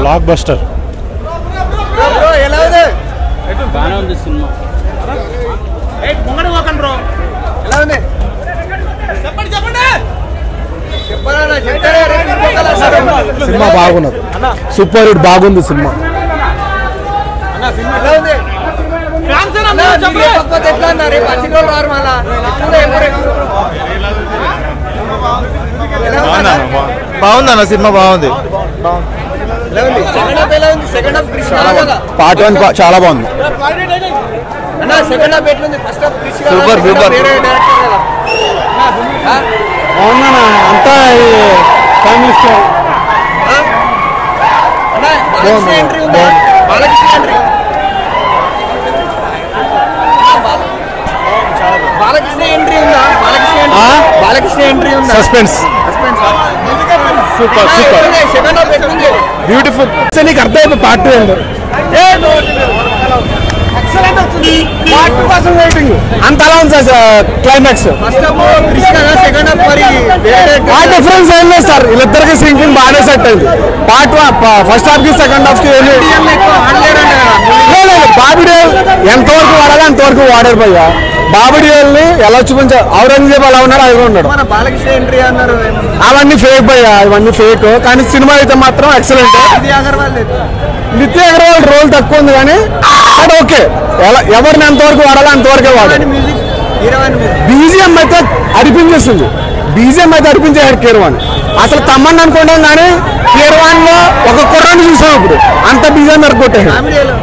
Block buster. ఎలా ఉంది? బాగానే ఉంది సినిమా. ఎలా ఉంది? సినిమా బాగున్నది, సూపర్ హిట్, బాగుంది సినిమా. ఎలా ఉంది? ఎట్లా అన్నారు? రారు మళ్ళా బాగుందన్న సినిమా, బాగుంది. సెకండ్ హాఫ్ కృష్ణ పార్ట్ 1 చాలా బాగుంది. అన్న సెకండ్ హాఫ్ ఎట్లుంది? First half Krishna super super. బాగుందన్న, అంతా ఫ్యామిలీ స్టోరీ. బాలకృష్ణ ఎంట్రీ ఉందా? బాలకృష్ణ ఎంట్రీ బాలకృష్ణ ఎంట్రీ ఉందా? బాలకృష్ణ ఎంట్రీ ఉందా? Suspense, super super, second half ఎట్లుంది? బ్యూటిఫుల్. నీకు అర్థమైపోయి పార్ట్ 2 ఏంటో. అంత అలా ఉంది sir climax. First half Krishna, second half మరి ఆ డిఫరెన్స్ ఏం లేదు సార్, వీళ్ళిద్దరికి సింకింగ్ బాగానే సెట్ అయింది. పార్ట్ 1 ఫస్ట్ హాఫ్ కి సెకండ్ హాఫ్ కి ఎక్కువ ఆడలేరంట కదా. లేదు. బాబిడియల్ ఎంతవరకు వాడాలి అంతవరకు వాడారు భయ్య. బాబిడియల్ని ఎలా చూపించారు, ఔరంగజేబ్ ఎలా ఉన్నాడు అలా ఉన్నాడు. మన బాలకృష్ణ ఎంట్రీ అన్నారు, అవన్నీ ఫేక్ భయ్య, ఇవన్నీ ఫేక్. కానీ సినిమా అయితే మాత్రం ఎక్సలెంట్. ఇది అగర్వాల్ నిత్య అగర్వాల్ రోల్ తక్కువ ఉంది కానీ బట్ ఓకే, ఎవరిని ఎంతవరకు వాడాలి అంతవరకే వాడాలి. మ్యూజిక్ హీరోయిన్ బీజిఎం అయితే అడిపించేస్తుంది, బీజిఎం అయితే అడిపించేసాడు కీరవాణి. అసలు తమ్మని అనుకుంటాం కానీ కీరవాణిలో ఒక కుర్రాన్ని చూసాం ఇప్పుడు, అంత బీజిఎం ఎరగొట్టాడు. ఫ్యామిలీలో